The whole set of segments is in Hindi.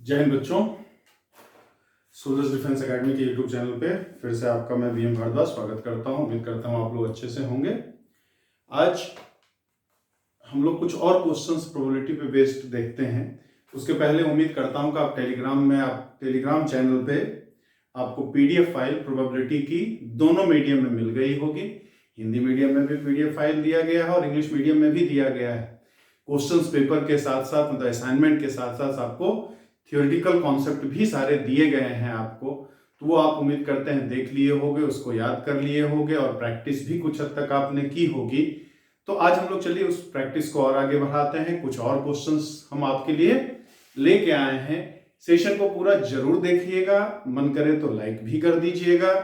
जय हिंद बच्चों। सोल्जर्स डिफेंस एकेडमी के यूट्यूब चैनल पे फिर से आपका मैं बीएम भारद्वाज स्वागत करता हूं। उम्मीद करता हूं आप लोग अच्छे से होंगे। आज हम लोग कुछ और क्वेश्चंस प्रोबेबिलिटी पे बेस्ड देखते हैं। उसके पहले उम्मीद करता हूं कि आप टेलीग्राम चैनल पे आपको पीडीएफ फाइल प्रोबेबिलिटी की दोनों मीडियम में मिल गई होगी। हिंदी मीडियम में भी पीडीएफ फाइल दिया गया है और इंग्लिश मीडियम में भी दिया गया है। क्वेश्चंस पेपर के साथ साथ मतलब असाइनमेंट के साथ साथ आपको थियोरेटिकल कॉन्सेप्ट भी सारे दिए गए हैं आपको, तो वो आप उम्मीद करते हैं देख लिए होंगे, उसको याद कर लिए होंगे और प्रैक्टिस भी कुछ हद तक आपने की होगी। तो आज हम लोग चलिए उस प्रैक्टिस को और आगे बढ़ाते हैं। कुछ और क्वेश्चंस हम आपके लिए लेके आए हैं। सेशन को पूरा जरूर देखिएगा, मन करे तो लाइक भी कर दीजिएगा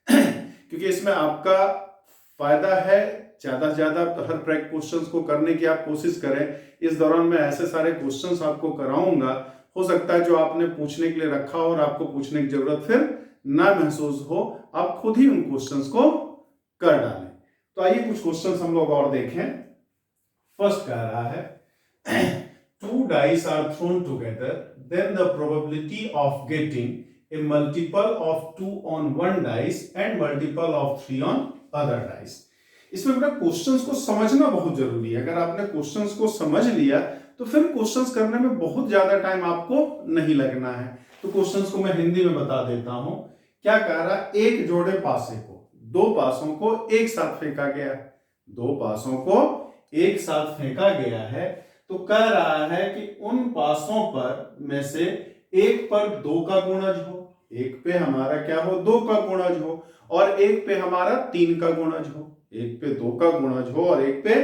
क्योंकि इसमें आपका फायदा है। ज्यादा से ज्यादा हर क्वेश्चंस को करने की आप कोशिश करें। इस दौरान मैं ऐसे सारे क्वेश्चंस आपको कराऊंगा, हो सकता है जो आपने पूछने के लिए रखा हो और आपको पूछने की जरूरत फिर ना महसूस हो, आप खुद ही उन क्वेश्चंस को कर डालें। तो आइए कुछ क्वेश्चंस हम लोग और देखें। फर्स्ट कह रहा है two dice are thrown together, then the probability of getting a multiple of 2 on one dice and multiple of 3 on other dice। इसमें बेटा क्वेश्चंस को समझना बहुत जरूरी है। अगर आपने क्वेश्चंस को समझ लिया तो फिर क्वेश्चंस करने में बहुत ज्यादा टाइम आपको नहीं लगना है। तो क्वेश्चंस को मैं हिंदी में बता देता हूं। क्या कह रहा है, एक जोड़े पासे को, दो पासों को एक साथ फेंका गया, दो पासों को एक साथ फेंका गया है। तो कह रहा है कि उन पासों पर में से एक पर 2 का गुणज हो, एक पे हमारा क्या हो, 2 का गुणज हो, और एक पे हमारा 3 का गुणज हो। एक पे 2 का गुणज हो और एक पे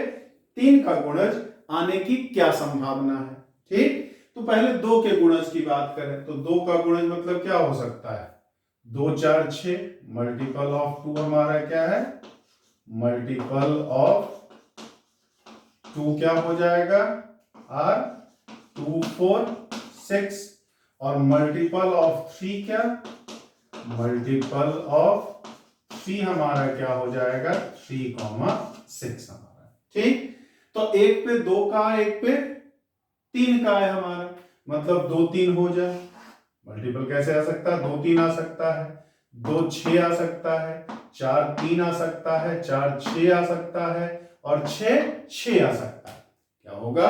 3 का गुणज आने की क्या संभावना है। ठीक, तो पहले 2 के गुणज की बात करें तो 2 का गुणज मतलब क्या हो सकता है, 2 4 6, मल्टीपल ऑफ 2 हमारा क्या है, मल्टीपल ऑफ 2 क्या हो जाएगा, आर 2 4 6, और मल्टीपल ऑफ 3 क्या, मल्टीपल ऑफ 3 हमारा क्या हो जाएगा, 3 6 हमारा। ठीक, तो एक पे 2 का, एक पे 3 का है हमारा, मतलब 2 3 हो जाए। मल्टीपल कैसे आ सकता है, 2 3 आ सकता है, 2 6 आ सकता है, 4 3 आ सकता है, 4 6 आ सकता है, और 6 6 आ सकता है। क्या होगा,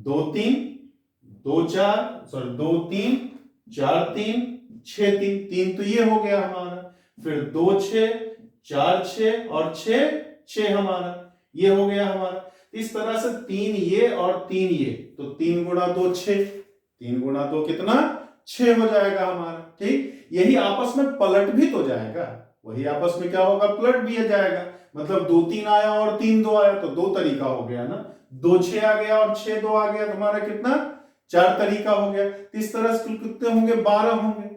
2 3 2 4 सॉरी 2 3 4 3 6 3, 3 तो ये हो गया हमारा, फिर 2 6 4 6 और 6 6 हमारा, ये हो गया हमारा। इस तरह से 3 ये और 3 ये, तो 3 गुणा 2 6, 3 गुणा 2 कितना, 6 हो जाएगा हमारा। ठीक, यही आपस में पलट भी तो जाएगा, वही आपस में क्या होगा, पलट भी जाएगा। मतलब 2 3 आया और 3 2 आया, तो 2 तरीका हो गया ना, 2 6 आ गया और 6 2 आ गया, तो हमारा कितना, 4 तरीका हो गया। इस तरह से कितने होंगे, 12 होंगे।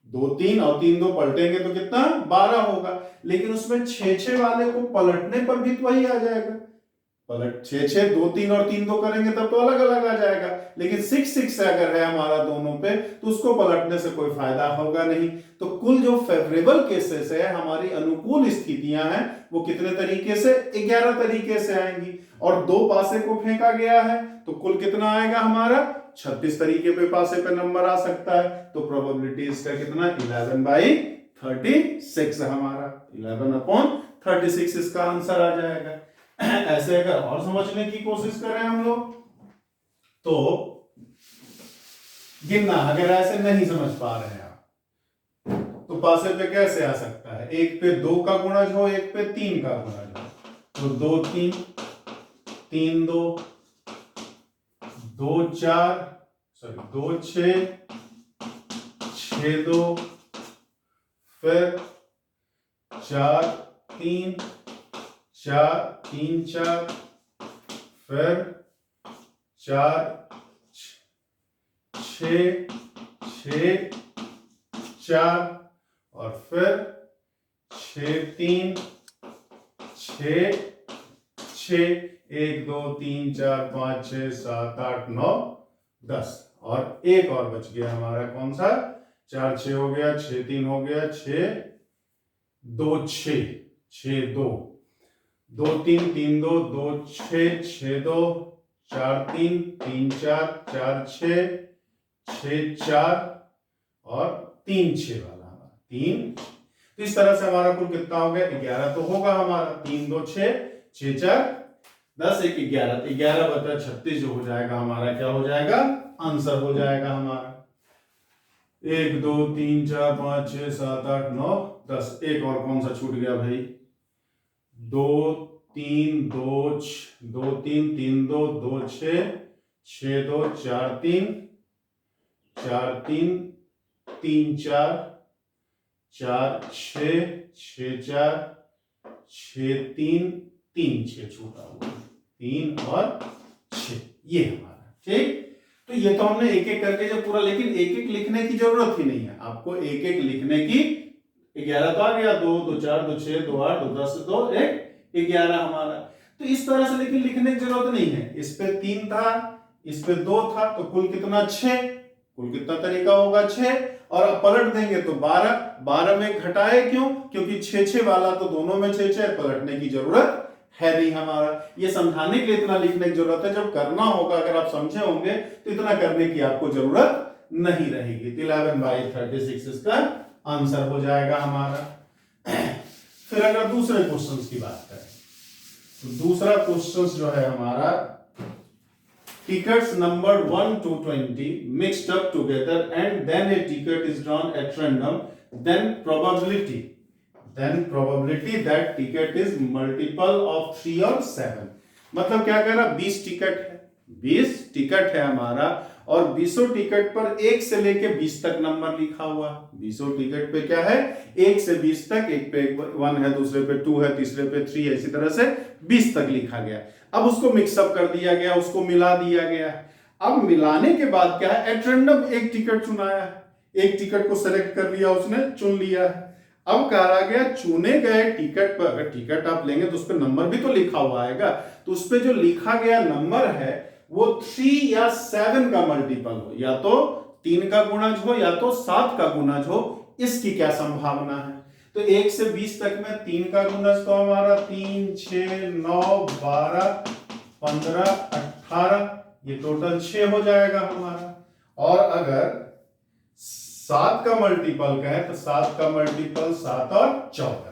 2 3 और 3 2 पलटेंगे तो कितना, 12 होगा। लेकिन उसमें 6 6 वाले को पलटने पर भी तो वही आ जाएगा, पलट 6 6 2 3 और 3 2 करेंगे तब तो अलग अलग आ जाएगा। लेकिन 6 6 अगर है हमारा दोनों पे, तो उसको पलटने से कोई फायदा होगा नहीं। तो कुल जो फेवरेबल केसेस है, हमारी अनुकूल स्थितियां हैं, वो कितने तरीके से, 11 तरीके से आएंगी। और 2 पासे को फेंका गया है तो कुल कितना आएगा हमारा, 36 तरीके पे पासे पे नंबर आ सकता है। तो प्रोबेबिलिटी इसका कितना, 11/36 हमारा, 11/36 इसका आंसर आ जाएगा। ऐसे अगर और समझने की कोशिश करें हम लोग तो गिनना, अगर ऐसे नहीं समझ पा रहे हैं आप तो पासे पे कैसे आ सकता है, एक पे 2 का गुणज हो, एक पे 3 का गुणज हो, तो 2 3 3 2 2 4 सॉरी 2 6 6 2, फिर 4 3 4 3 4, फिर 4 6 6 4, और फिर 6 3 6 6, 1 2 3 4 5 6 7 8 9 10, और एक और बच गया हमारा, कौन सा, 4 6 हो गया, 6 3 हो गया, 6 2 6 6 2 2 3 3 2 2 6 6 2 4 3 3 4 4 6 6 4 और 3 6 वाला हमारा 3। तो इस तरह से हमारा कुल कितना हो गया 11 तो होगा हमारा 3 2 6 6 4 10 1 11 तो 11 बटा 36 जो हो जाएगा हमारा क्या हो जाएगा आंसर हो जाएगा हमारा 1 2 3 4 5 6 7 8 9 10। एक और कौन सा छूट गया भाई 2 3 2 2 3 3 2 2 6 6 2 4 3 4 3 3 4 4 6 6 4 6 3 3 6 छूटा हुआ 3 और 6 ये हमारा ठीक। तो ये तो हमने एक एक करके जो पूरा, लेकिन एक एक लिखने की जरूरत ही नहीं है आपको, एक एक लिखने की 11 तो आ गया 2 2 4 2 6 2 8 2 10 2 1 11 हमारा। तो इस तरह से लेकिन लिखने की जरूरत नहीं है, इस पे 3 था इस पे 2 था तो कुल कितना 6, कुल कितना तरीका होगा 6। और अब पलट देंगे तो 12 12 में घटाए क्यों, क्योंकि 6 6 वाला तो दोनों में 6 6 पलटने की जरूरत है नहीं हमारा। ये समझाने के लिए इतना लिखने की जरूरत है, जब करना होगा अगर आप समझे होंगे तो इतना करने की आपको जरूरत नहीं रहेगी। 11/36 इसका आंसर हो जाएगा हमारा। फिर अगर दूसरे क्वेश्चंस की बात करें तो दूसरा क्वेश्चंस जो है हमारा tickets numbered 1 to 20 mixed up together and then a ticket is drawn at random, then probability that ticket is multiple of 3 or 7। मतलब क्या कह रहा 20 टिकट है, 20 टिकट है हमारा और 20 टिकट पर 1 से लेके 20 तक नंबर लिखा हुआ। 20 टिकट पे क्या है 1 से 20 तक, एक पे 1 है, दूसरे पे 2 है, तीसरे पे 3 है, इसी तरह से 20 तक लिखा गया। अब उसको मिक्सअप कर दिया गया, उसको मिला दिया गया। अब मिलाने के बाद क्या है एट रैंडम एक टिकट चुनाया है, एक टिकट को सेलेक्ट कर लिया उसने, चुन लिया है। अब कहा गया चुने गए टिकट पर, अगर टिकट आप लेंगे तो उस पर नंबर भी तो लिखा हुआ आएगा, तो उस पर जो लिखा गया नंबर है वो 3 या 7 का मल्टीपल हो, या तो 3 का गुणज हो या तो 7 का गुणज हो, इसकी क्या संभावना है। तो 1 से 20 तक में 3 का गुणज तो हमारा 3 6 9 12 15 18, ये टोटल 6 हो जाएगा हमारा। और अगर 7 का मल्टीपल कहें तो 7 का मल्टीपल 7 और 14।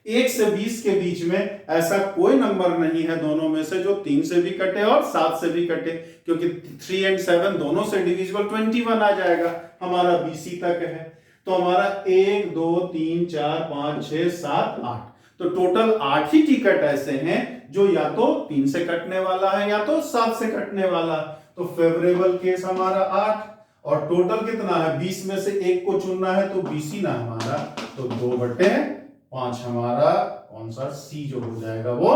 1 से 20 के बीच में ऐसा कोई नंबर नहीं है दोनों में से जो 3 से भी कटे और 7 से भी कटे, क्योंकि 3 और 7 दोनों से डिविजिबल 21 आ जाएगा हमारा, 20 तक है। तो हमारा 1 2 3 4 5 6 7 8, तो टोटल 8 ही टिकट ऐसे हैं जो या तो 3 से कटने वाला है या तो 7 से कटने वाला। तो फेवरेबल केस हमारा 8, और टोटल कितना है 20 में से 1 को चुनना है तो 20 ही ना हमारा, तो 2/5 हमारा कौन सा सी जो हो जाएगा वो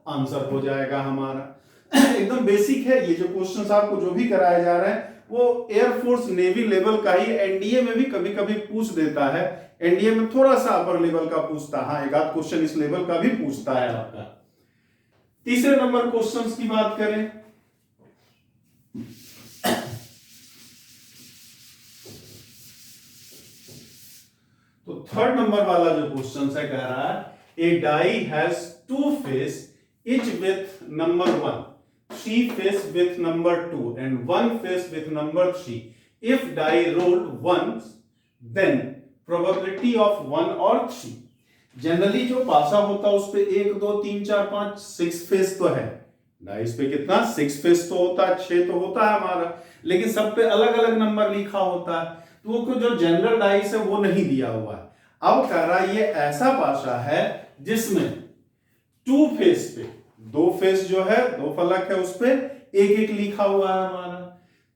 आंसर हो जाएगा हमारा। एकदम बेसिक है ये जो क्वेश्चंस आपको जो भी कराया जा रहा है वो एयरफोर्स नेवी लेवल का ही, एनडीए में भी कभी कभी पूछ देता है, एनडीए में थोड़ा सा अपर लेवल का पूछता है, हाँ एक आध क्वेश्चन इस लेवल का भी पूछता है आपका। तीसरे नंबर क्वेश्चंस की बात करें तो थर्ड नंबर वाला जो क्वेश्चन है कह रहा है a die has 2 face each with number 1, 3 face with number 2 and 1 face with number 3. If die rolled once, then probability of 1 or 3. Generally जो पासा होता है उस पे 1 2 3 4 5 6 फेस तो है, डाइस पे कितना 6 फेस तो होता है, 6 तो होता है हमारा, लेकिन सब पे अलग अलग नंबर लिखा होता है, तो वो जो जनरल डाइस है वो नहीं दिया हुआ है। अब कह रहा है ये ऐसा पासा है जिसमें 2 फेस पे, 2 फेस जो है 2 फलक है उस पे 1 1 लिखा हुआ है हमारा,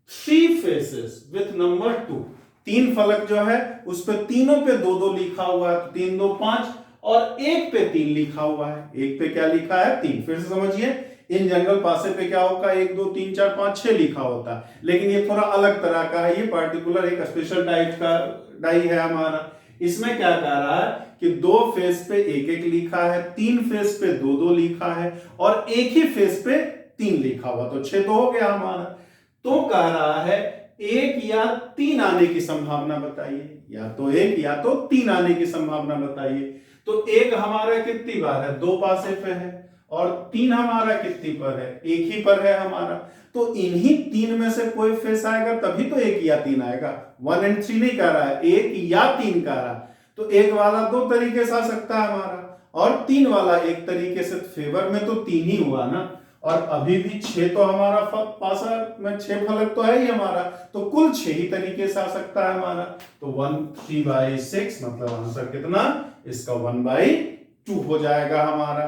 3 फेसेस विथ नंबर 2, 3 फलक जो है उस पे तीनों पे 2 2 लिखा हुआ है, 3 2 5, और 1 पे 3 लिखा हुआ है, 1 पे क्या लिखा है 3। फिर से समझिए, इन जनरल पासे पे क्या होगा 1 2 3 4 5 6 लिखा होता है, लेकिन ये थोड़ा अलग तरह का है, ये पर्टिकुलर एक स्पेशल टाइप का डाई है हमारा। इसमें क्या कह रहा है कि 2 फेस पे 1 1 लिखा है, 3 फेस पे 2 2 लिखा है, और एक ही फेस पे 3 लिखा हुआ, तो 6 तो हो गया हमारा। तो कह रहा है 1 या 3 आने की संभावना बताइए, या तो 1 या तो 3 आने की संभावना बताइए। तो 1 हमारा कितनी बार है 2 पासे पे है, और 3 हमारा कितनी पर है 1 ही पर है हमारा, तो इन्हीं तीन में से कोई फेस आएगा तभी तो 1 या 3 आएगा। 1 और 3 नहीं कह रहा है, 1 या 3 कह रहा है। तो 1 वाला 2 तरीके से आ सकता है हमारा, और 3 वाला एक तरीके से। फेवर में तो 3 ही हुआ ना, और अभी भी 6 तो हमारा पासा में 6 फलक तो है ही हमारा, तो कुल 6 ही तरीके से आ सकता है हमारा। तो 1/3/6 मतलब आंसर कितना, इसका 1/2 हो जाएगा हमारा।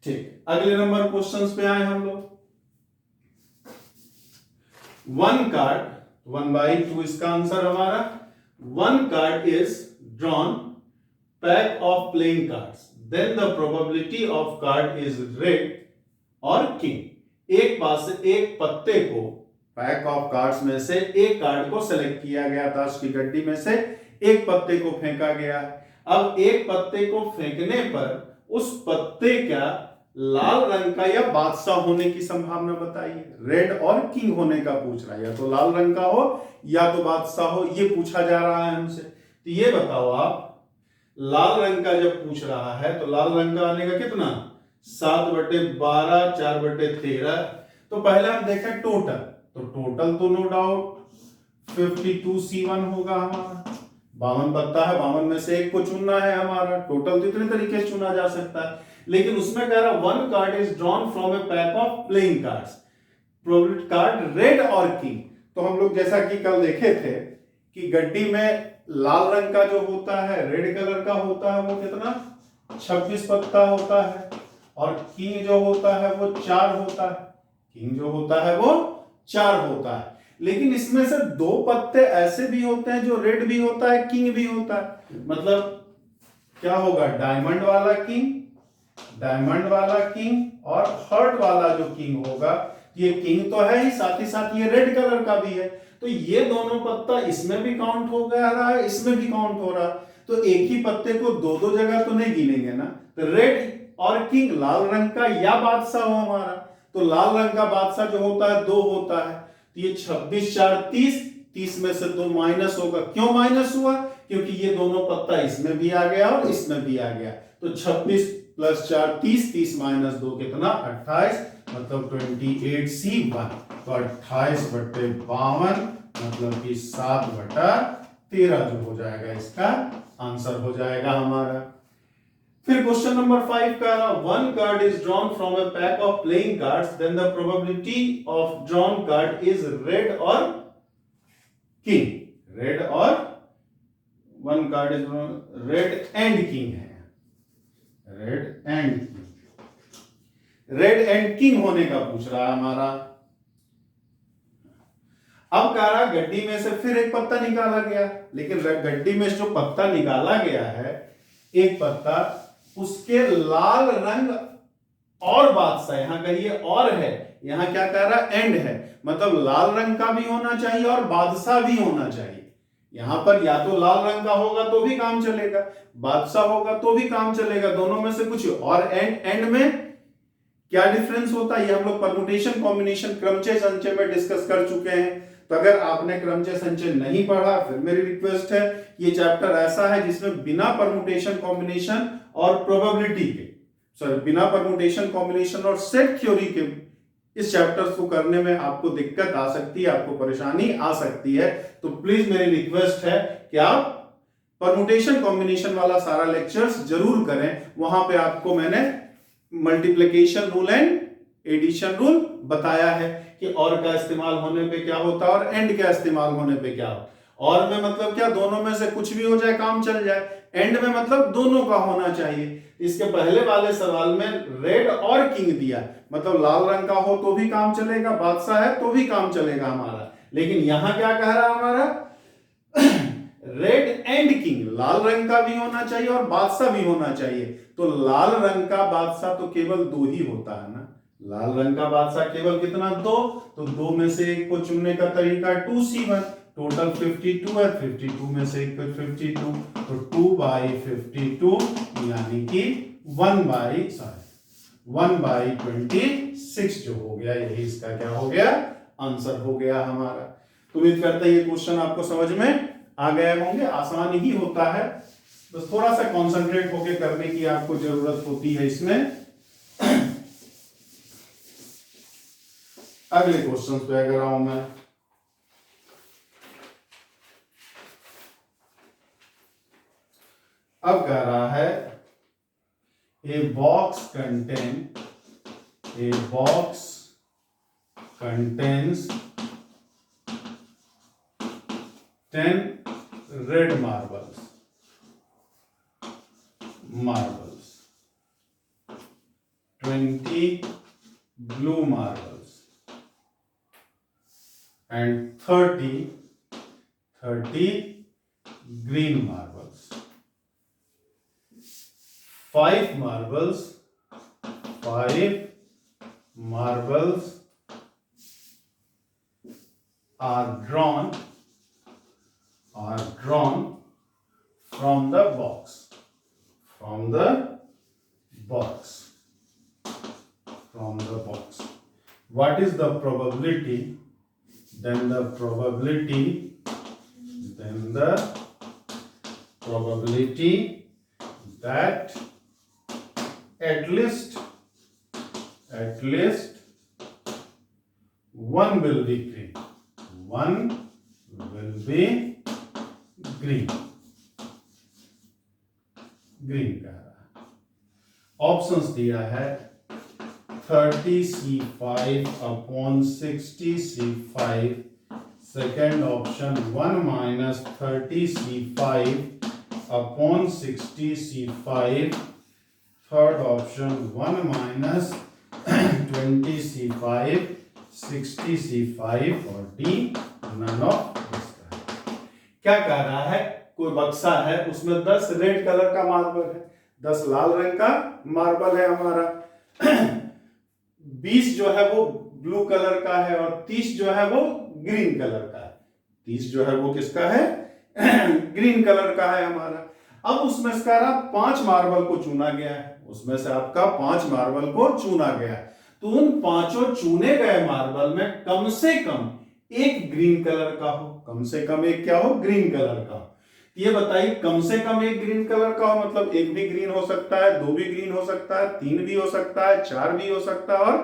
ठीक, अगले नंबर क्वेश्चंस पे आए हम लोग। 1 कार्ड, 1/2 इसका आंसर हमारा। 1 card is drawn pack of playing cards, then the probability of card is red or king. एक पास से एक पत्ते को, पैक ऑफ कार्ड्स में से एक कार्ड को सेलेक्ट किया गया था, उसकी गड्डी में से एक पत्ते को फेंका गया। अब एक पत्ते को फेंकने पर उस पत्ते का लाल रंग का या बादशाह होने की संभावना बताइए। रेड और किंग होने का पूछ रहा है, या तो लाल रंग का हो या तो बादशाह हो, ये पूछा जा रहा है हमसे। तो ये बताओ आप, लाल रंग का जब पूछ रहा है तो लाल रंग का आने का कितना, 7/12, 4/13। तो पहले हम देखें टोटल, तो टोटल तो नो डाउट 52C1 होगा हमारा। 52 पत्ता है, 52 में से एक को चुनना है हमारा। टोटल तो इतने तरीके से चुना जा सकता है, लेकिन उसमें कह रहा 1 card is drawn from a pack of playing cards, probability card red or king. तो हम लोग जैसा कि कल देखे थे कि गड्डी में लाल रंग का जो होता है, रेड कलर का होता है, वो कितना 26 पत्ता होता है, और किंग जो होता है वो 4 होता है। किंग जो होता है वो 4 होता है। लेकिन इसमें से 2 पत्ते ऐसे भी होते हैं जो रेड भी होता है, किंग भी होता है। मतलब क्या होगा, डायमंड वाला किंग, डायमंड वाला किंग, और हर्ट वाला जो किंग होगा, ये किंग तो है ही, साथ ही साथ ये रेड कलर का भी है। तो ये दोनों पत्ता इसमें भी काउंट हो गया रहा है, इसमें भी काउंट हो रहा। तो एक ही पत्ते को 2-2 जगह तो नहीं गिनेंगे ना। तो रेड और किंग लाल रंग का या बादशाह हो हमारा, तो लाल रंग का बादशाह जो होता है 2 होता है। तो ये 26, 4, 30, 30 में से 2 माइनस होगा। क्यों माइनस हुआ, क्योंकि ये दोनों पत्ता इसमें भी आ गया और इसमें भी आ गया। तो 26 + 4 30, 30 - 2 कितना 28, मतलब 28C1। तो 28/52 मतलब कि 7/13 जो हो जाएगा, इसका आंसर हो जाएगा हमारा। फिर क्वेश्चन नंबर 5 का 1 card is drawn from a pack of playing cards, then the probability of drawn card is red or king. Red or 1 card is red and king है, red and king, red and king होने का पूछ रहा है हमारा। अब कह रहा गड्डी में से फिर एक पत्ता निकाला गया, लेकिन गड्डी में जो पत्ता निकाला गया है एक पत्ता, उसके लाल रंग और बादशाह, यहां कहिए और है, यहां क्या कह रहा एंड है, मतलब लाल रंग का भी होना चाहिए और बादशाह भी होना चाहिए। यहां पर या तो लाल रंग का होगा तो भी काम चलेगा, बादशाह होगा तो भी काम चलेगा, दोनों में से कुछ। और एंड में क्या डिफरेंस होता है, ये हम लोग परमुटेशन कॉम्बिनेशन क्रमचय संचय में डिस्कस कर चुके हैं। तो अगर आपने क्रमचय संचय नहीं पढ़ा, फिर मेरी रिक्वेस्ट है, ये चैप्टर ऐसा है जिसमें बिना परमुटेशन कॉम्बिनेशन और प्रोबेबिलिटी के, सॉरी बिना परमुटेशन कॉम्बिनेशन और सेट थ्योरी के इस चैप्टर्स को करने में आपको दिक्कत आ सकती है, आपको परेशानी आ सकती है। तो प्लीज मेरी रिक्वेस्ट है कि आप परमुटेशन कॉम्बिनेशन वाला सारा लेक्चर्स जरूर करें। वहां पे आपको मैंने multiplication rule and addition rule बताया है कि और का इस्तेमाल होने पे क्या होता है और एंड का इस्तेमाल होने पे क्या होता है। और में मतलब क्या, दोनों में से कुछ भी हो जाए काम चल जाए। एंड में मतलब दोनों का होना चाहिए। इसके पहले वाले सवाल में रेड और किंग दिया, मतलब लाल रंग का हो तो भी काम चलेगा, बादशाह है तो भी काम चलेगा हमारा। लेकिन यहां क्या कह रहा हमारा रेड एंड किंग, लाल रंग का भी होना चाहिए और बादशाह भी होना चाहिए। तो लाल रंग का बादशाह तो केवल 2 ही होता है ना, लाल रंग का बादशाह केवल कितना 2, तो 2 में से एक को चुनने का तरीका 2C1, टोटल 52 है, 52 में से एक 52, तो 2/52 यानी कि 1/26 जो हो गया, यही इसका क्या हो गया आंसर हो गया हमारा। तो उम्मीद करते हैं ये क्वेश्चन आपको समझ में आ गए होंगे। आसान ही होता है, बस थोड़ा सा कंसंट्रेट होकर करने की आपको जरूरत होती है इसमें। अगले क्वेश्चन पे अगर आऊं मैं, अब कह रहा है a box contains 10 red marbles, 20 blue marbles and 30 green marbles. 5 marbles are drawn from the box. What is the probability? Then the probability that at least one will be green. Green कह रहा है। ऑप्शंस दिया है 30C5 upon 60C5, second option 1 minus 30C5 upon 60C5, third option 1 minus 20C5 60C5 और डी नन ऑफ दिस। क्या कह रहा है, कोई बक्सा है उसमें 10 रेड कलर का मार्बल है, 10 लाल रंग का मार्बल है हमारा, 20 जो है वो ब्लू कलर का है और 30 जो है वो ग्रीन कलर का है। 30 जो है वो किसका है? ग्रीन कलर का है हमारा। अब उसमें से 5 मार्बल को चुना गया है, उसमें से आपका 5 मार्बल को चुना गया, तो उन 5 चुने गए मार्बल में कम से कम एक ग्रीन कलर का हो, कम से कम एक क्या हो? ग्रीन कलर का। ये बताइए, कम से कम एक ग्रीन कलर का हो मतलब एक भी ग्रीन हो सकता है, 2 भी ग्रीन हो सकता है, 3 भी हो सकता है, 4 भी हो सकता है और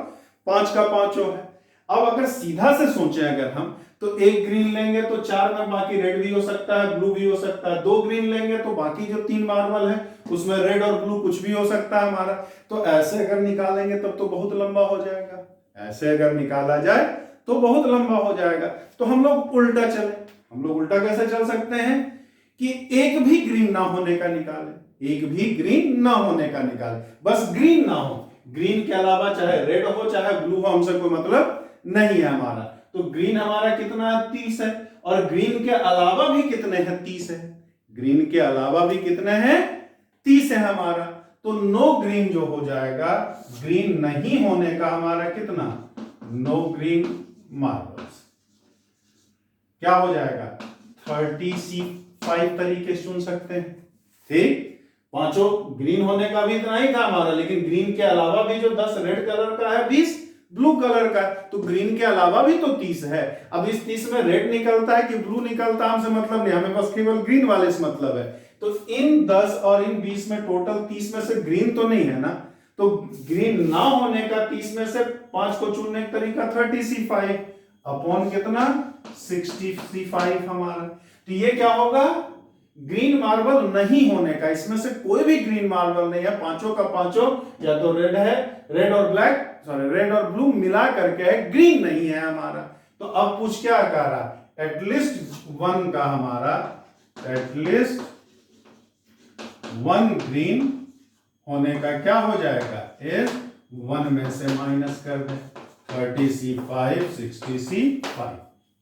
5 का 5 है। अब अगर सीधा से सोचें अगर हम, तो एक ग्रीन लेंगे तो 4 में बाकी रेड भी हो सकता है, ब्लू भी हो सकता है, 2 ग्रीन लेंगे तो बाकी जो 3 मार्बल है उसमें रेड और ब्लू कुछ भी हो सकता है हमारा। तो ऐसे अगर निकालेंगे तब तो बहुत लंबा हो जाएगा, ऐसे अगर निकाला जाए तो बहुत लंबा हो जाएगा। तो हम लोग उल्टा चले, हम लोग उल्टा कैसे चल सकते हैं कि एक भी ग्रीन ना होने का निकाले, एक भी ग्रीन ना होने का निकाले, बस ग्रीन ना हो, ग्रीन के अलावा चाहे रेड हो चाहे ब्लू हो, हमसे कोई मतलब नहीं है हमारा। तो ग्रीन हमारा कितना है? 30 है, और ग्रीन के अलावा भी कितने हैं? 30 है, ग्रीन के अलावा भी कितने हैं? 30 है हमारा। तो नो ग्रीन जो हो जाएगा, ग्रीन नहीं होने का हमारा कितना? No green marbles. क्या हो जाएगा? 30C5 तरीके चुन सकते हैं, ठीक। 5 ग्रीन होने का भी इतना ही था हमारा, लेकिन ग्रीन के अलावा भी जो 10 रेड कलर का है, 20 ब्लू कलर का, तो ग्रीन के अलावा भी तो 30 है। अब इस 30 में रेड निकलता है कि ब्लू निकलता है हमसे मतलब नहीं, हमें बस केवल ग्रीन वाले से मतलब है। तो इन 10 और इन 20 में टोटल 30 में से ग्रीन तो नहीं है ना, तो ग्रीन ना होने का 30 में से 5 को चुनने का तरीका 30C5 अपॉन कितना? 60C5 हमारा। तो ये क्या होगा? ग्रीन मार्बल नहीं होने का, इसमें से कोई भी ग्रीन मार्बल नहीं है, 5 का 5 या तो रेड है, रेड और ब्लैक सॉरी रेड और ब्लू मिला करके है, ग्रीन नहीं है हमारा। तो अब पूछ क्या कह रहा? एटलीस्ट 1 का हमारा, एटलीस्ट 1 ग्रीन होने का क्या हो जाएगा? 1 में से माइनस कर दे, 30C5 60C5,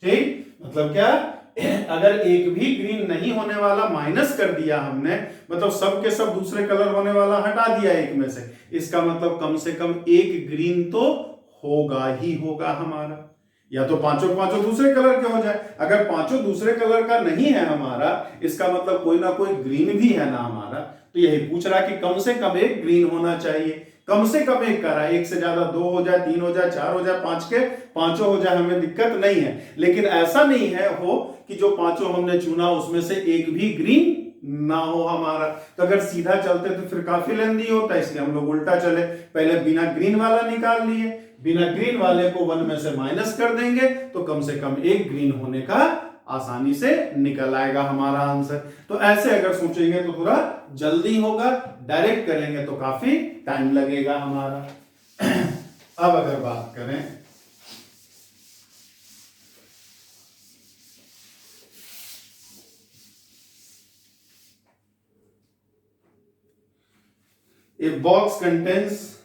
ठीक। मतलब क्या? अगर एक भी ग्रीन नहीं होने वाला माइनस कर दिया हमने, मतलब सब के सब दूसरे कलर होने वाला हटा दिया एक में से, इसका मतलब कम से कम एक ग्रीन तो होगा ही होगा हमारा। या तो 5 दूसरे कलर के हो जाए, अगर 5 दूसरे कलर का नहीं है हमारा, इसका मतलब कोई ना कोई ग्रीन भी है ना हमारा। तो यही पूछ रहा कि कम से कम एक ग्रीन होना चाहिए, कम से कम एक करा, एक से ज्यादा 2 हो जाए, 3 हो जाए, 4 हो जाए, 5 के 5 हो जाए, हमें दिक्कत नहीं है। लेकिन ऐसा नहीं है हो कि जो 5 हमने चुना उसमें से एक भी ग्रीन ना हो हमारा। तो अगर सीधा चलते तो फिर काफी लेंदी होता है, इसलिए हम लोग उल्टा चले, पहले बिना ग्रीन वाला निकाल लिए, बिना ग्रीन वाले को 1 में से माइनस कर देंगे तो कम से कम एक ग्रीन होने का आसानी से निकल आएगा हमारा आंसर। तो ऐसे अगर सोचेंगे तो थोड़ा जल्दी होगा, डायरेक्ट करेंगे तो काफी टाइम लगेगा हमारा। अब अगर बात करें a box contains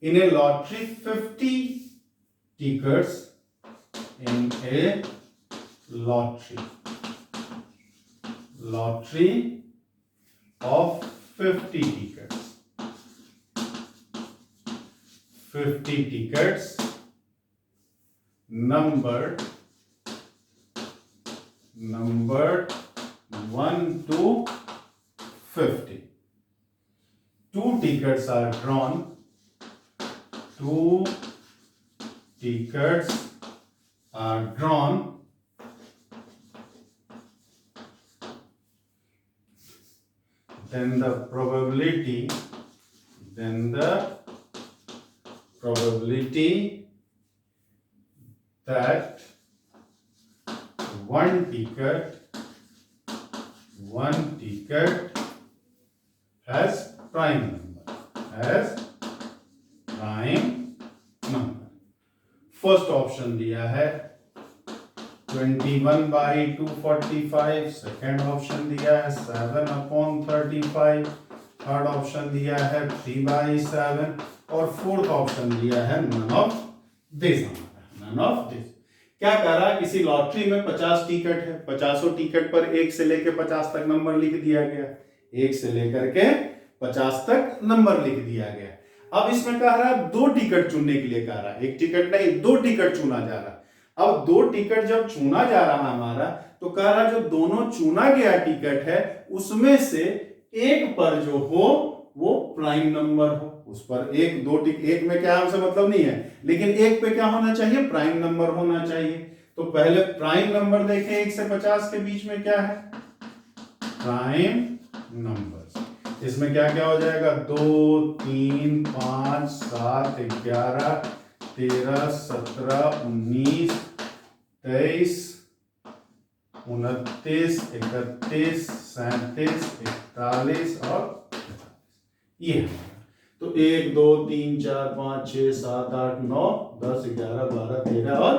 in a lottery 50 tickets in a lottery of 50 tickets numbered 1 to 50. 2 tickets are drawn. 2 tickets are drawn. Then the probability that one ticket has prime number. First option दिया है 21/245, सेकेंड ऑप्शन दिया है 7/35, थर्ड ऑप्शन दिया है 3/7 और फोर्थ ऑप्शन दिया है none of this। क्या कह रहा है, किसी लॉटरी में 50 टिकट है, 50 टिकट पर 1 से लेकर 50 तक नंबर लिख दिया गया, 1 से लेकर के 50 तक नंबर लिख दिया गया। अब इसमें कह रहा है 2 टिकट चुनने के लिए कह रहा है, 1 टिकट नहीं 2 टिकट चुना जा रहा है। अब 2 टिकट जब चुना जा रहा है हमारा, तो कह रहा है जो दोनों चुना गया टिकट है उसमें से एक पर जो हो वो प्राइम नंबर हो। उस पर एक में क्या हमसे मतलब नहीं है, लेकिन एक पे क्या होना चाहिए, प्राइम नंबर होना चाहिए। तो पहले प्राइम नंबर देखें, 1 से 50 के बीच में क्या है, प्राइम नंबर। इसमें क्या क्या हो जाएगा, 2 3 5 7 11 13 17 19 23 29 31 37 41 और ये। तो 1 2 3 4 5 6 7 8 9 10 11 12 13 और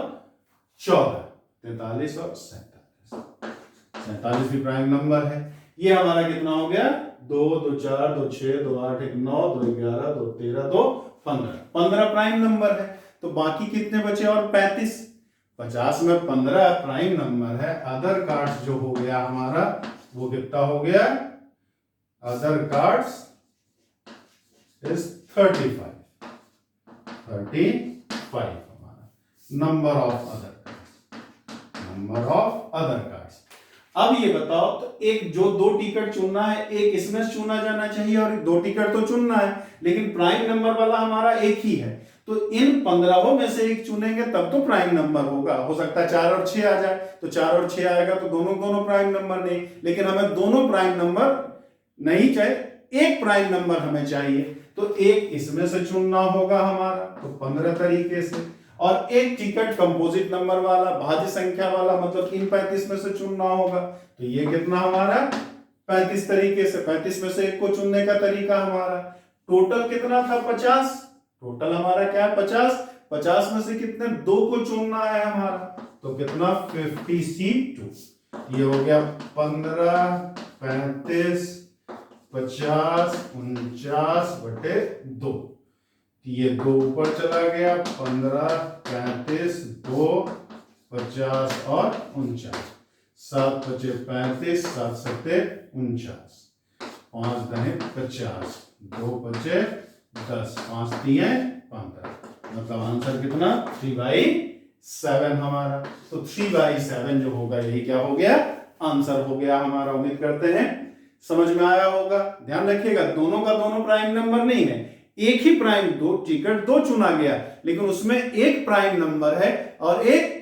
14 43 और 47 भी प्राइम नंबर है। ये हमारा कितना हो गया, 2 2 4 2 6 2 8 1 9 2 11 2 13 2 15 प्राइम नंबर है। तो बाकी कितने बचे और 35। 50 में 15 प्राइम नंबर है। अदर कार्ड्स जो हो गया हमारा वो कितना हो गया, अदर कार्ड्स इज 35 हमारा नंबर ऑफ अदर कार्ड्स। अब ये बताओ, तो एक जो 2 टिकट चुनना है, एक इसमें चुना जाना चाहिए और 2 टिकट तो चुनना है, लेकिन प्राइम नंबर वाला हमारा एक ही है। तो इन 15 में से एक चुनेंगे तब तो प्राइम नंबर होगा। हो सकता है 4 और 6 आ जाए, तो 4 और 6 आएगा तो दोनों प्राइम नंबर नहीं, लेकिन हमें दोनों प्राइम नंबर नहीं चाहिए, एक प्राइम नंबर हमें चाहिए। तो एक इसमें से चुनना होगा हमारा, तो 15 तरीके से, और एक टिकट कंपोजिट नंबर वाला, भाज्य संख्या वाला, मतलब इन 35 में से चुनना होगा। तो ये कितना हमारा 35 तरीके से, 35 में से एक को चुनने का तरीका हमारा टोटल कितना था 50। टोटल हमारा क्या है 50 में से कितने 2 को चुनना है हमारा, तो कितना 52। ये हो गया 15 35 50 49/2। ये 2 ऊपर चला गया, 15 35 2 50 और 49, 7 बचे 35 7 7 49, 5 10 50, 2 बचे 10, 5 3 15, मतलब आंसर कितना 3/7 हमारा। तो 3/7 जो होगा यही क्या हो गया, आंसर हो गया हमारा। उम्मीद करते हैं समझ में आया होगा। ध्यान रखिएगा, दोनों का दोनों प्राइम नंबर नहीं है, एक ही प्राइम 2 टिकट 2 चुना गया, लेकिन उसमें एक प्राइम नंबर है और एक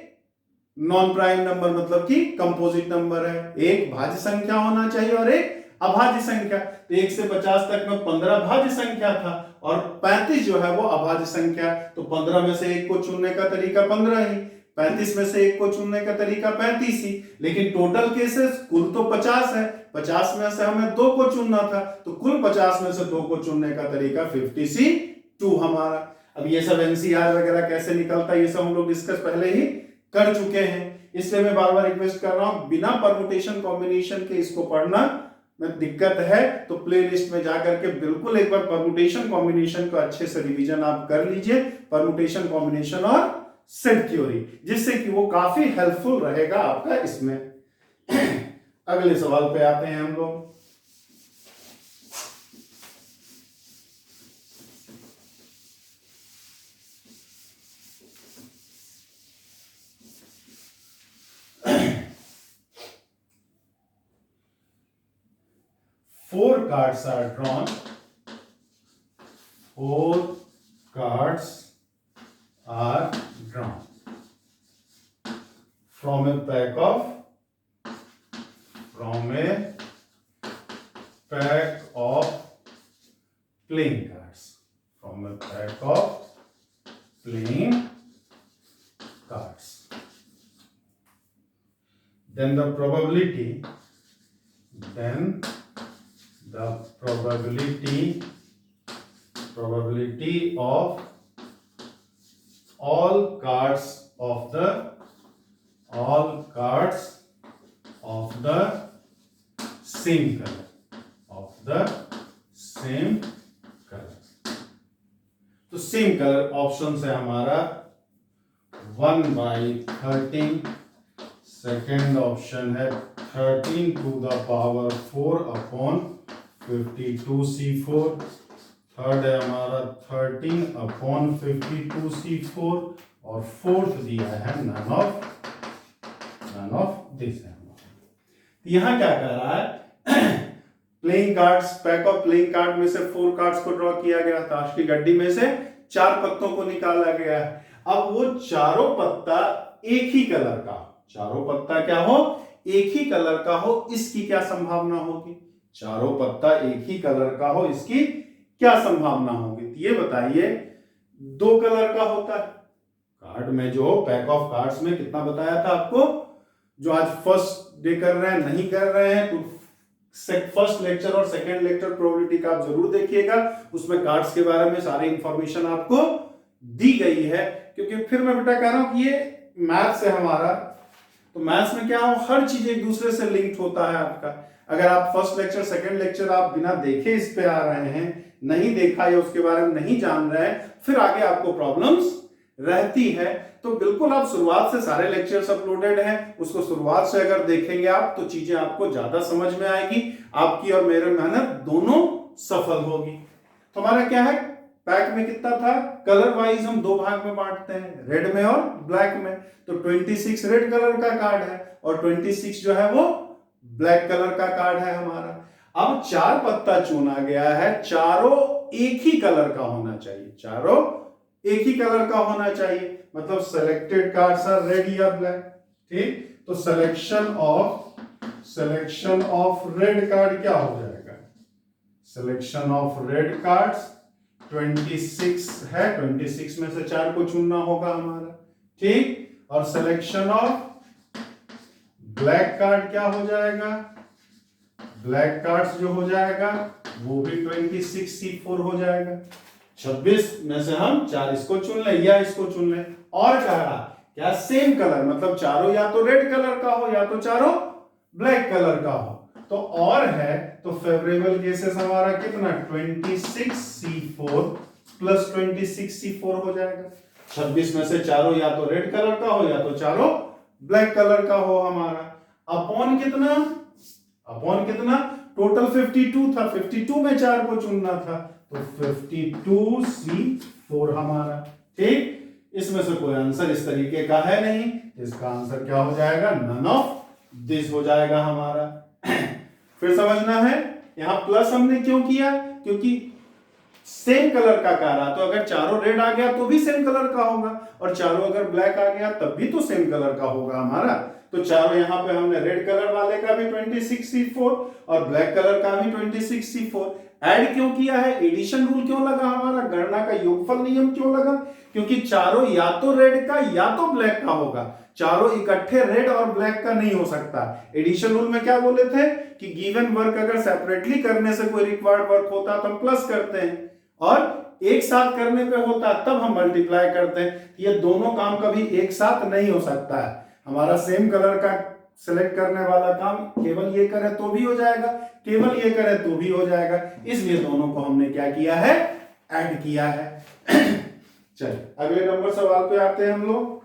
नॉन प्राइम नंबर, मतलब कि कंपोजिट नंबर है। एक भाज्य संख्या होना चाहिए और एक अभाज्य संख्या, तो 1 से 50 तक में 15 भाज्य संख्या था और 35 जो है वो अभाज्य संख्या, तो 15 में से 1 को चुनने का तरीका 15 ही, 35 में से 1 को चुनने का तरीका 35 ही, लेकिन टोटल केसेस कुल तो 50 है, 50 में से हमें 2 को चुनना था, तो कुल 50 में से 2 को चुनने का तरीका 52 हमारा। अब ये सब एनसीआर वगैरह कैसे निकलता है ये सब हम लोग डिस्कस पहले ही कर चुके हैं, इसलिए मैं बार बार रिक्वेस्ट कर रहा हूं बिना परमुटेशन कॉम्बिनेशन के इसको पढ़ना में दिक्कत है तो प्लेलिस्ट में जाकर के बिल्कुल एक बार परमुटेशन कॉम्बिनेशन को अच्छे से रिवीजन आप कर लीजिए, परमुटेशन कॉम्बिनेशन और सेट थ्योरी, जिससे कि वो काफी हेल्पफुल रहेगा आपका इसमें। अगले सवाल पे आते हैं हम लोग। Four cards are drawn. 4 cards are drawn from a pack of playing cards. From a pack of playing cards. Then the probability of all cards of the same color, तो सेम कलर ऑप्शन है हमारा 1/13, सेकेंड ऑप्शन है 13 to the power 4 upon 52c4, third है हमारा 13 upon 52c4 और फोर्थ दिया है none of this है। यहां क्या कर रहा है playing cards, pack of playing card में से 4 कार्ड्स को ड्रॉ किया गया, ताश की गड्डी में से 4 पत्तों को निकाला गया है। अब वो चारों पत्ता एक ही कलर का, चारों पत्ता क्या हो, एक ही कलर का हो, इसकी क्या संभावना होगी? चारों पत्ता एक ही कलर का हो, इसकी क्या संभावना होगी? ये बताइए। 2 कलर का होता है कार्ड में, जो पैक ऑफ कार्ड्स में कितना बताया था आपको, जो आज फर्स्ट डे कर रहे हैं नहीं कर रहे हैं तो फर्स्ट लेक्चर और सेकंड लेक्चर प्रोबेबिलिटी का आप जरूर देखिएगा, उसमें कार्ड्स के बारे में सारी इंफॉर्मेशन आपको दी गई है। क्योंकि फिर मैं बेटा कह रहा हूं कि ये मैथ्स है हमारा, तो मैथ्स में क्या हो, हर चीज एक दूसरे से लिंक्ड होता है आपका। अगर आप फर्स्ट लेक्चर सेकंड लेक्चर आप बिना देखे इस पे आ रहे हैं, नहीं देखा या उसके बारे में नहीं जान रहे हैं, फिर आगे आपको प्रॉब्लम्स रहती है। तो बिल्कुल आप शुरुआत से सारे लेक्चर्स अपलोडेड हैं, उसको शुरुआत से अगर देखेंगे आप तो चीजें आपको ज्यादा समझ में आएगी, आपकी और मेरी मेहनत दोनों सफल होगी। तो हमारा क्या है, पैक में कितना था, कलर वाइज हम 2 भाग में बांटते हैं, रेड में और ब्लैक में। तो 26 रेड कलर का कार्ड है और 26 जो है वो ब्लैक कलर का कार्ड है हमारा। अब 4 पत्ता चुना गया है, चारों एक ही कलर का होना चाहिए, चारों एक ही कलर का होना चाहिए, मतलब सेलेक्टेड कार्ड्स आर रेड या ब्लैक। ठीक, तो सिलेक्शन ऑफ रेड कार्ड क्या हो जाएगा, सिलेक्शन ऑफ रेड कार्ड्स 26 है, 26 में से 4 को चुनना होगा हमारा। ठीक, और सिलेक्शन ऑफ ब्लैक कार्ड क्या हो जाएगा, ब्लैक कार्ड्स जो हो जाएगा वो भी 26c4 हो जाएगा। 26 में से हम 4 इसको चुन लें या इसको चुन लें। और कह रहा क्या, सेम कलर, मतलब चारों या तो रेड कलर का हो या तो चारों ब्लैक कलर का हो। तो और है तो फेवरेबल केसेस हमारा कितना, 26c4 प्लस 26c4 हो जाएगा। 26 में से चारों या तो रेड कलर का हो या तो चारों ब्लैक कलर का हो हमारा। अपॉन कितना, अपॉन कितना, टोटल 52 था, 52 में 4 को चुनना था, तो 52c4 हमारा। ठीक, इसमें से कोई आंसर इस तरीके का है नहीं, इसका आंसर क्या हो जाएगा, नन ऑफ दिस हो जाएगा हमारा। फिर समझना है, यहां प्लस हमने क्यों किया, क्योंकि सेम कलर का कह रहा, तो अगर चारों रेड आ गया तो भी सेम कलर का होगा, और चारों अगर ब्लैक आ गया तब भी तो सेम कलर का होगा हमारा। तो चारों यहाँ पे हमने रेड कलर वाले का भी 26C4 और ब्लैक कलर का भी 26C4 ऐड क्यों किया है, एडिशन रूल क्यों लगा हमारा, गणना का योगफल नियम क्यों लगा, क्योंकि चारों या तो रेड का या तो ब्लैक का होगा, चारों इकट्ठे रेड और ब्लैक का नहीं हो सकता। एडिशन रूल में क्या बोले थे कि गिवन वर्क अगर सेपरेटली करने से कोई रिक्वायर्ड वर्क होता तो हम प्लस करते हैं, और एक साथ करने पे होता तब हम मल्टीप्लाई करते हैं। ये दोनों काम कभी एक साथ नहीं हो सकता है। हमारा सेम कलर का सिलेक्ट करने वाला काम केवल ये करे तो भी हो जाएगा, केवल ये करे तो भी हो जाएगा, इसलिए दोनों को हमने क्या किया है, ऐड किया है। चलिए अगले नंबर सवाल पे आते हैं हम लोग।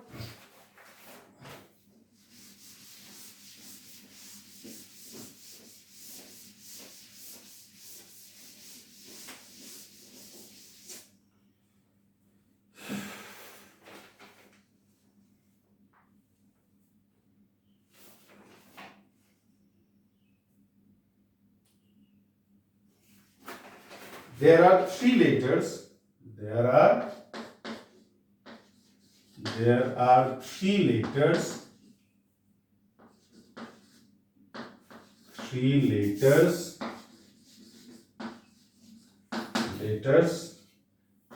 There are three letters. There are three letters.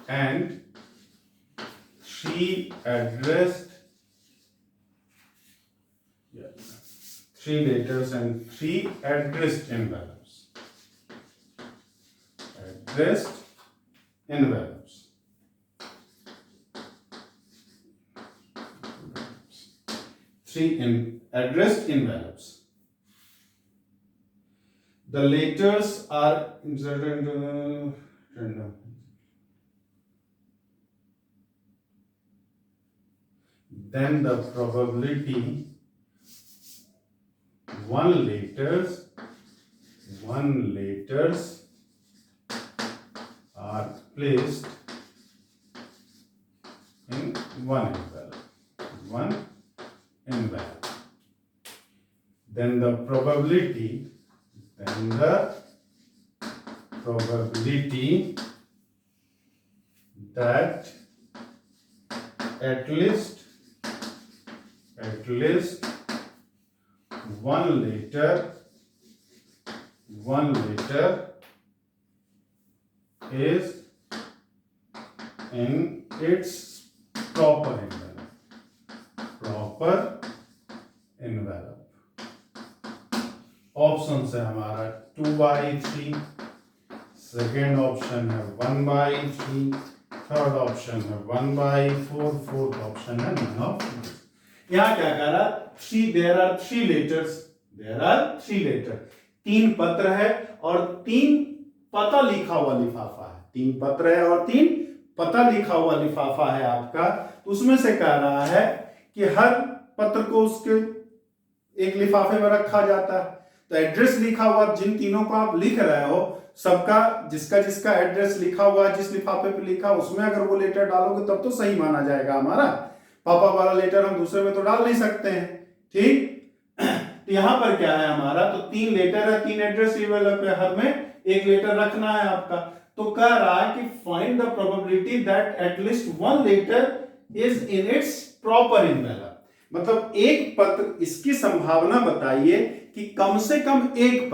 And three addressed. Three letters and three addressed envelopes. Addressed envelopes. Addressed envelopes. The letters are inserted into the random. Then the probability one letters are placed in one envelope. Then the probability that at least one letter is in its proper envelope. Option है हमारा 2/3, सेकेंड ऑप्शन है 1/3, थर्ड ऑप्शन है 1/4, फोर्थ ऑप्शन है none of these। यहाँ क्या कह रहा, there are three letters, तीन पत्र है और तीन पता लिखा हुआ लिफाफा है, तीन पत्र है और तीन पता लिखा हुआ लिफाफा है आपका। तो उसमें से कह रहा है कि हर पत्र को उसके एक लिफाफे में रखा जाता है। तो एड्रेस लिखा हुआ जिन तीनों को आप लिख रहे हो, सबका जिसका एड्रेस लिखा हुआ है, जिस लिफाफे पे लिखा उसमें अगर वो लेटर डालोगे तब तो सही माना जाएगा हमारा। पापा वाला लेटर हम दूसरे में तो डाल नहीं सकते हैं, ठीक। तो यहाँ पर क्या है हमारा, तो तीन लेटर है, तीन एड्रेस एनवेलप है, हर में एक लेटर रखना है आपका। तो कह रहा है कि find the probability that at least one letter is in its proper envelope. मतलब एक पत्र, इसकी संभावना बताइए कि कम से कम एक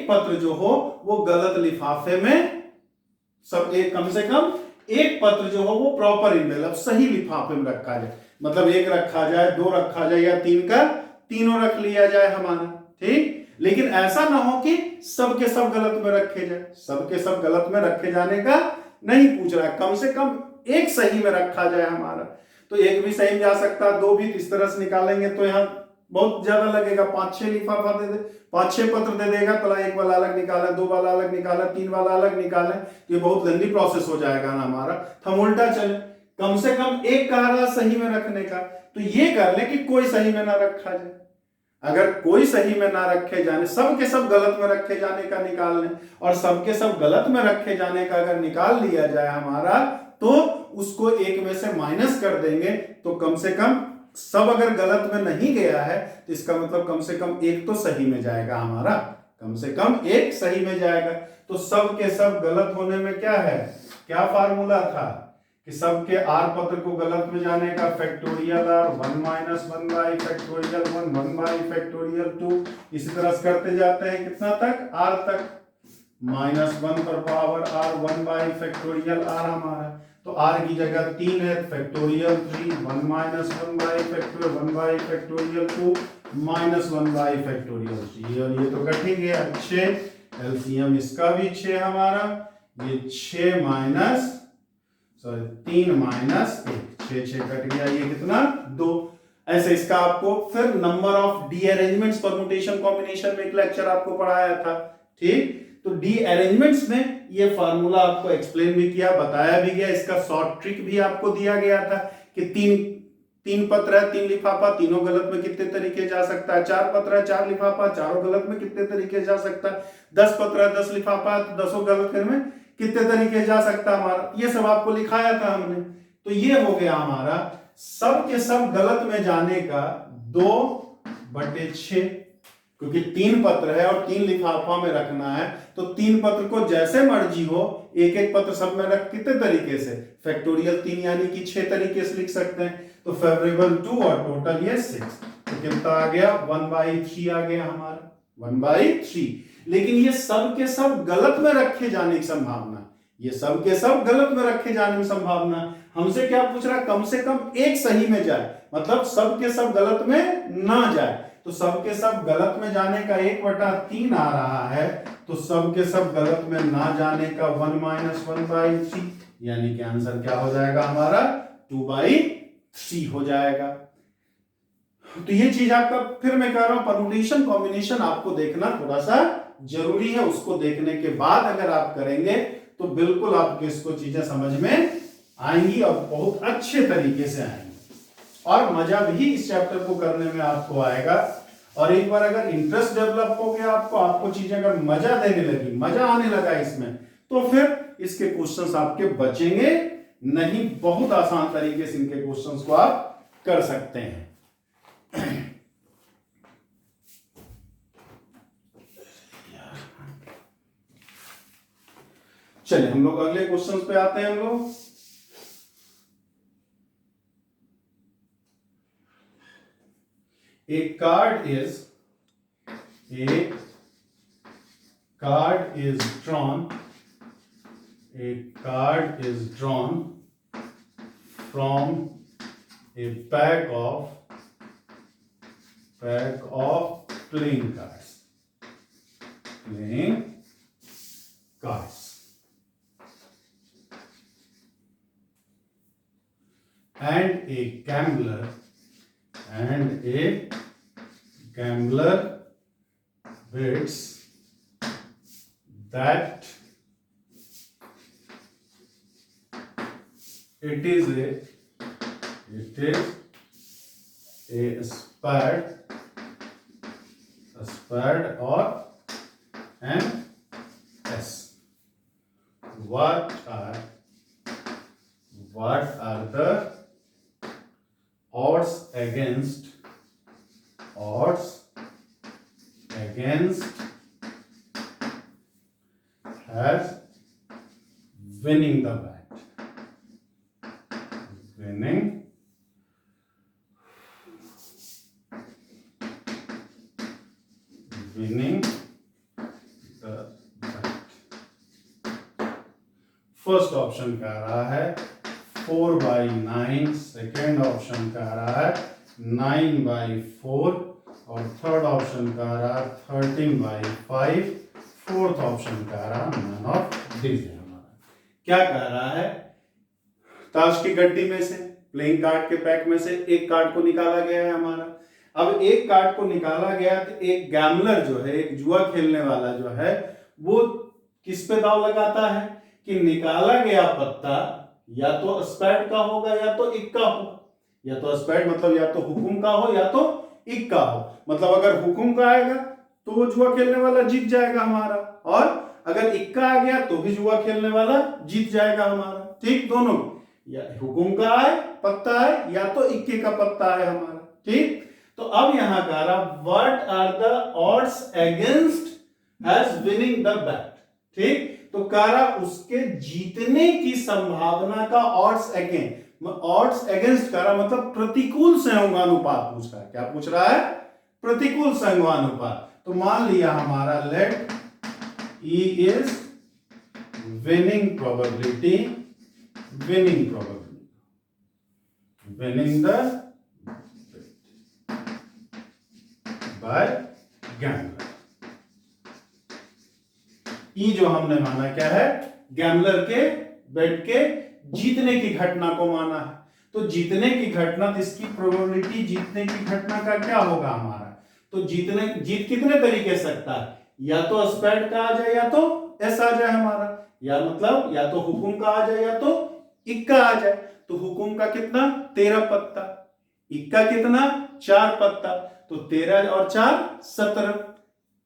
पत्र जो हो वो गलत लिफाफे में, कम से कम एक पत्र जो हो वो प्रॉपर एनवेलप सही लिफाफे में रखा जाए। मतलब एक रखा जाए, दो रखा जाए, या तीन का तीनों रख लिया जाए हमारा, ठीक। लेकिन ऐसा ना हो कि सबके सब गलत में रखे जाए, सबके सब गलत में रखे जाने का नहीं पूछ रहा है, कम से कम एक सही में रखा जाए हमारा। तो एक भी सही में जा सकता, दो भी इस तरह से निकालेंगे तो यहाँ बहुत ज्यादा लगेगा, 5-6 लिफाफा दे दे, 5-6 पत्र दे देगा, तो एक वाला अलग निकाला, दो वाला अलग निकाला, तीन वाला अलग निकाले, तो ये बहुत लंबी प्रोसेस हो जाएगा ना हमारा। तो हम उल्टा चले, कम से कम एक कह रहा सही में रखने का, तो ये कर ले कि कोई सही में ना रखा जाए। अगर कोई सही में ना रखे जाने, सबके सब गलत में रखे जाने का निकाल लें, और सबके सब गलत में रखे जाने का अगर निकाल लिया जाए हमारा, तो उसको एक में से माइनस कर देंगे, तो कम से कम सब अगर गलत में नहीं गया है तो इसका मतलब कम से कम एक तो सही में जाएगा हमारा, कम से कम एक सही में जाएगा। तो सब के सब गलत होने में क्या है, क्या फार्मूला था कि सबके आर पत्र को गलत में जाने का factorial R 1 minus 1 by factorial 1 1 by factorial 2, इसी तरह से करते जाते हैं कितना तक, आर तक, -1 पर power R 1 by factorial R हमारा, तो आर की जगह 3 है factorial 3 1 minus 1 by factorial 1 by factorial 2 -1 by factorial 3, और ये तो कट ही गया 6, एलसीएम इसका भी 6 हमारा, ये 6 माइनस 3 माइनस 1, 6 कट गया, ये कितना 2। ऐसे इसका आपको फिर number of D arrangements permutation combination में एक लेक्चर आपको पढ़ाया था, ठीक। तो डी अरेंजमेंट्स में ये फार्मूला आपको एक्सप्लेन भी किया, बताया भी गया, इसका शॉर्ट ट्रिक भी आपको दिया गया था कि तीन पत्र है 3 लिफाफा, तीनों गलत में कितने तरीके जा सकता है, 4 पत्र है 4 लिफाफा, चारों गलत में कितने तरीके जा सकता है, 10 पत्र है 10 लिफाफा, तो 10 गलत में कितने तरीके जा सकता है हमारा, ये सब आपको लिखाया था हमने। तो ये हो गया हमारा सब के सब गलत में जाने का 2/6, क्योंकि 3 पत्र है और 3 लिफाफा में रखना है, तो 3 पत्र को जैसे मर्जी हो एक एक पत्र सब में रख कितने तरीके से, फैक्टोरियल 3 यानी कि 6 तरीके से लिख सकते हैं, तो फेवरेबल 2 और टोटल ये 6, तो कितना आ गया 1/3 आ गया हमारा 1/3। लेकिन ये सब के सब गलत में रखे जाने की संभावना, ये सब के सब गलत में रखे जाने की संभावना, हमसे क्या पूछ रहा है, कम से कम एक सही में जाए, मतलब सब के सब गलत में ना जाए, तो सब के सब गलत में जाने का 1/3 आ रहा है, तो सब के सब गलत में ना जाने का 1 माइनस 1/3, यानी कि आंसर क्या हो जाएगा हमारा 2/3 हो जाएगा। तो ये चीज आपका, फिर मैं कह रहा हूं परम्यूटेशन कॉम्बिनेशन आपको देखना थोड़ा सा जरूरी है, उसको देखने के बाद अगर आप करेंगे तो बिल्कुल आपको इसको चीजें समझ में आएंगी और बहुत अच्छे तरीके से आएंगी, और मजा भी इस चैप्टर को करने में आपको आएगा। और एक बार अगर इंटरेस्ट डेवलप हो गया आपको चीजें अगर मजा देने लगी, मजा आने लगा इसमें, तो फिर इसके क्वेश्चंस आपके बचेंगे नहीं, बहुत आसान तरीके से इनके क्वेश्चंस को आप कर सकते हैं। चलिए हम लोग अगले क्वेश्चन पे आते हैं। हम लोग a card is drawn from a pack of playing cards, and a gambler bets that it is a spade or an ace. What are the odds against has winning the bet? Winning the bet. First option कह रहा है 4/9, सेकेंड ऑप्शन कह रहा है 9/4, और थर्ड ऑप्शन कह रहा है 13/5, फोर्थ ऑप्शन कह रहा है नन ऑफ दिस है हमारा। क्या कह रहा है, ताश की गड्डी में से, प्लेइंग कार्ड के पैक में से एक कार्ड को निकाला गया है हमारा। अब एक कार्ड को निकाला गया तो एक गैम्बलर जो है, एक जुआ खेलने वाला जो है, वो किस पे दांव लगाता है कि निकाला गया पत्ता या तो स्पैड का होगा या तो इक्का होगा। या तो स्पैड मतलब या तो हुकुम का हो या तो इक्का हो, मतलब अगर हुकुम का आएगा तो वो जुआ खेलने वाला जीत जाएगा हमारा, और अगर इक्का आ गया तो भी जुआ खेलने वाला जीत जाएगा हमारा। ठीक, दोनों, या हुकुम का आए पत्ता है या तो इक्के का पत्ता है हमारा। ठीक, तो अब यहां कह रहा what are the odds against has winning the bet. ठीक। तो कह रहा उसके जीतने की संभावना का ऑड्स अगेंस्ट कह रहा, मतलब प्रतिकूल संयोगानुपात पूछ रहा है। क्या पूछ रहा है? प्रतिकूल संयोगानुपात। तो मान लिया हमारा let E is winning the by gambler। E जो हमने माना क्या है? गैम्बलर के बेट के जीतने की घटना को माना है। तो जीतने की घटना, तो इसकी प्रोबेबिलिटी जीतने की घटना का क्या होगा हमारा? तो जीत कितने तरीके से सकता है? या तो स्पेड का आ जाए या तो एस आ जाए हमारा, या मतलब या तो हुकुम का आ जाए या तो इक्का आ जाए। तो हुकुम का कितना? 13 पत्ता, इक्का कितना? 4 पत्ता। तो 13 और 4 17।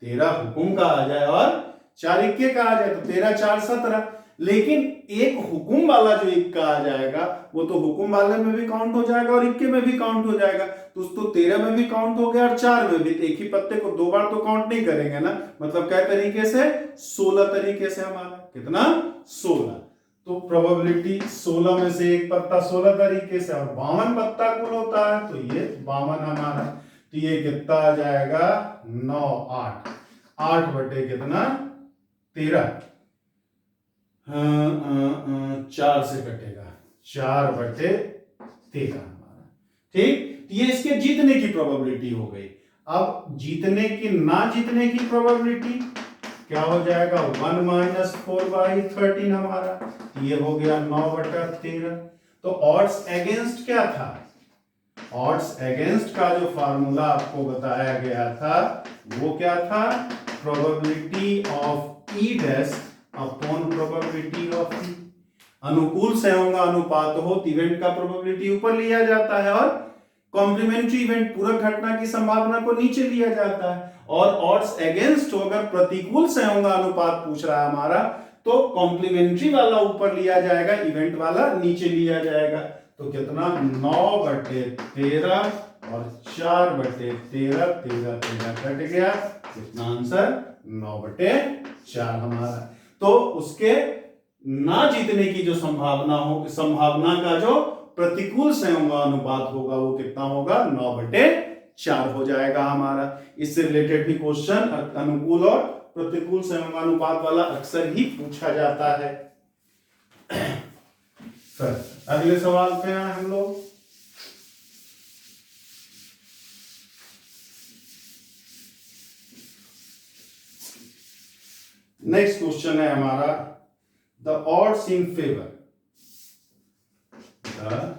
13 हुकुम का आ जाए और 4 इक्के का आ जाए, तो 13 4 17। लेकिन एक हुकुम वाला जो इक्का आ जाएगा वो तो हुकुम वाले में भी काउंट हो जाएगा और इक्के में भी काउंट हो जाएगा। तो 13 में भी काउंट हो गया और 4 में भी। एक ही पत्ते को 2 बार तो काउंट नहीं करेंगे ना, मतलब क्या तरीके से? 16 तरीके से हमारा। कितना? 16। तो प्रोबेबिलिटी 16 में से एक पत्ता 16 तरीके से, और 52 पत्ता कुल होता है, तो ये 52 हमारा। तो ये कितना आ जाएगा? 9 8 8 बटे कितना? 13। 4 से कटेगा, 4 बटे 13 हमारा। ठीक। ये इसके जीतने की प्रोबेबिलिटी हो गई। अब जीतने की ना जीतने की प्रोबेबिलिटी क्या हो जाएगा? 1 माइनस 4/13 हमारा। ये हो गया 9 बटा 13। तो ऑड्स अगेंस्ट क्या था? ऑड्स अगेंस्ट का जो फार्मूला आपको बताया गया था वो क्या था? Probability of E dash upon probability of E. अनुकूल संयोगानुपात हो तो इवेंट का प्रोबेबिलिटी ऊपर लिया जाता है और कॉम्प्लीमेंट्री इवेंट पूरक घटना की संभावना को नीचे लिया जाता है। और ऑड्स अगेंस्ट हो, अगर प्रतिकूल संयोगानुपात पूछ रहा है हमारा, तो कॉम्प्लीमेंट्री वाला ऊपर लिया जाएगा, इवेंट वाला नीचे लिया जाएगा। तो कितना? 9 बटे 13 और 4 बटे 13, 13 13 कट गया। कितना आंसर? 9 बटे 4 हमारा। तो उसके ना जीतने की जो संभावना का जो प्रतिकूल संयोगानुपात होगा वो कितना होगा? 9 बटे 4 हो जाएगा हमारा। इससे रिलेटेड भी क्वेश्चन अनुकूल और प्रतिकूल संयोगानुपात वाला अक्सर ही पूछा जाता है। सर अगले सवाल पे आए हम लोग। नेक्स्ट क्वेश्चन है हमारा, the odds in favour, the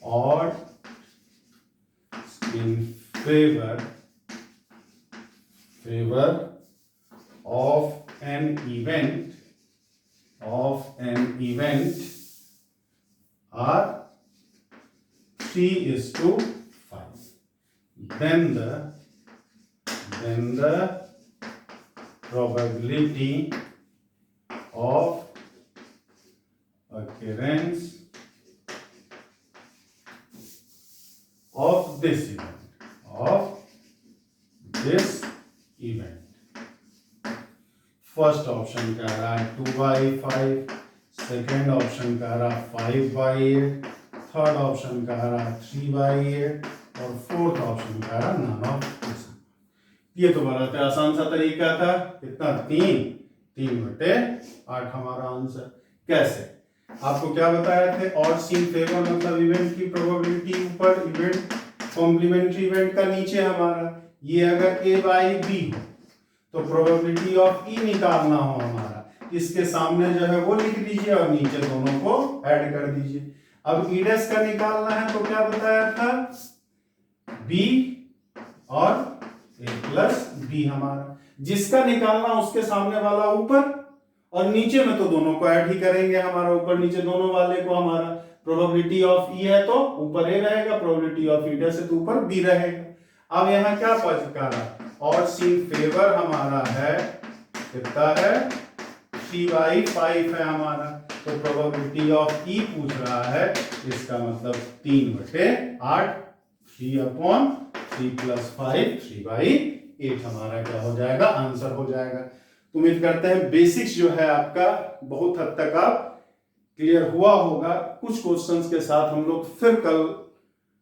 odds in favor of an event are 3:5. Then the probability of occurrence of this event, first option कह रहा है 2/5, सेकेंड ऑप्शन कह रहा है 5/8, थर्ड ऑप्शन कह रहा है 3/8 और फोर्थ ऑप्शन कह रहा है नन ऑफ दिस। ये तो बड़ा आसान सा तरीका था। कितना? 3/8 हमारा आंसर। कैसे? आपको क्या बताया थे? ऑड्स इन फेवर मतलब इवेंट की प्रोबेबिलिटी ऊपर, इवेंट कॉम्प्लीमेंट्री इवेंट का नीचे हमारा। ये अगर A/B हो तो प्रोबेबिलिटी ऑफ ई निकालना हो हमारा, इसके सामने जो है वो लिख दीजिए और नीचे दोनों को ऐड कर दीजिए। अब ई डैश का निकालना है तो क्या बताया था? B और A प्लस B हमारा। जिसका निकालना उसके सामने वाला ऊपर और नीचे में तो दोनों को ऐड ही करेंगे हमारा, ऊपर नीचे दोनों वाले को हमारा। प्रोबेबिलिटी ऑफ ई है तो ऊपर ए रहेगा, प्रोबेबिलिटी ऑफ ई डैश है तो ऊपर बी रहेगा। अब यहाँ क्या पता? ऑड्स इन फेवर हमारा है कितना है? 3/5 है हमारा। तो प्रोबेबिलिटी ऑफ ई पूछ रहा है, इसका मतलब 3/8, 3/3 + 5, 3/8 हमारा क्या हो जाएगा? आंसर हो जाएगा। तो उम्मीद करते हैं बेसिक्स जो है आपका बहुत हद तक आप क्लियर हुआ होगा। कुछ क्वेश्चंस के साथ हम लोग फिर कल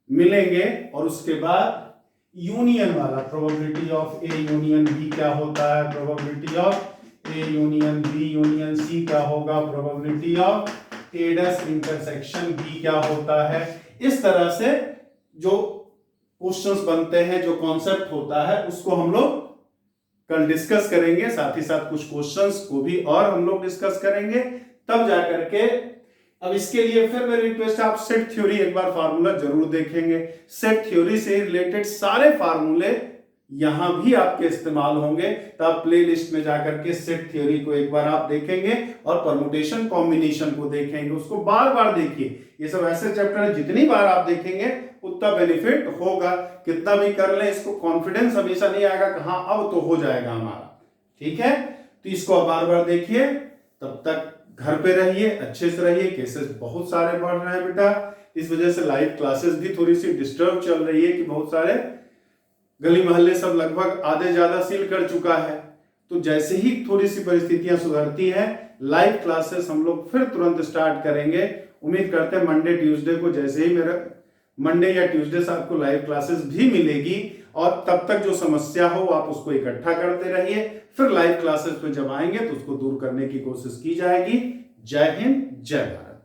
मिलेंगे और उसके बाद यूनियन वाला probability of A union B क्या होता है, probability of A union B union C क्या होगा, probability of A dash intersection B क्या होता है। इस तरह से जो क्वेश्चंस बनते हैं, जो कॉन्सेप्ट होता है, उसको हम लोग कल डिस्कस करेंगे। साथ ही साथ कुछ क्वेश्चंस को भी और हम लोग डिस्कस करेंगे, तब जाकर के। अब इसके लिए फिर मेरी रिक्वेस्ट है, आप सेट थ्योरी एक बार फार्मूला जरूर देखेंगे। सेट थ्योरी से रिलेटेड सारे फार्मूले यहां भी आपके इस्तेमाल होंगे, तो आप प्ले लिस्ट में जाकर के सेट थ्योरी को एक बार आप देखेंगे और परमुटेशन कॉम्बिनेशन को देखेंगे। उसको बार बार देखिए। ये सब ऐसे चैप्टर है, जितनी बार आप देखेंगे उतना बेनिफिट होगा। कितना भी कर ले, इसको कॉन्फिडेंस हमेशा नहीं आएगा कि हाँ अब तो हो जाएगा हमारा, ठीक है। तो इसको बार बार देखिए। तब तक घर पे रहिए, अच्छे से रहिए। केसेस बहुत सारे बढ़ रहे हैं बेटा, इस वजह से लाइव क्लासेस भी थोड़ी सी डिस्टर्ब चल रही है कि बहुत सारे गली मोहल्ले सब लगभग आधे ज्यादा सील कर चुका है। तो जैसे ही थोड़ी सी परिस्थितियां सुधरती हैं, लाइव क्लासेस हम लोग फिर तुरंत स्टार्ट करेंगे। उम्मीद करते हैं मंडे ट्यूसडे को, जैसे ही मेरा मंडे या ट्यूसडे से आपको लाइव क्लासेस भी मिलेगी। और तब तक जो समस्या हो आप उसको इकट्ठा करते रहिए, फिर लाइव क्लासेस पे जब आएंगे तो उसको दूर करने की कोशिश की जाएगी। जय हिंद, जय भारत।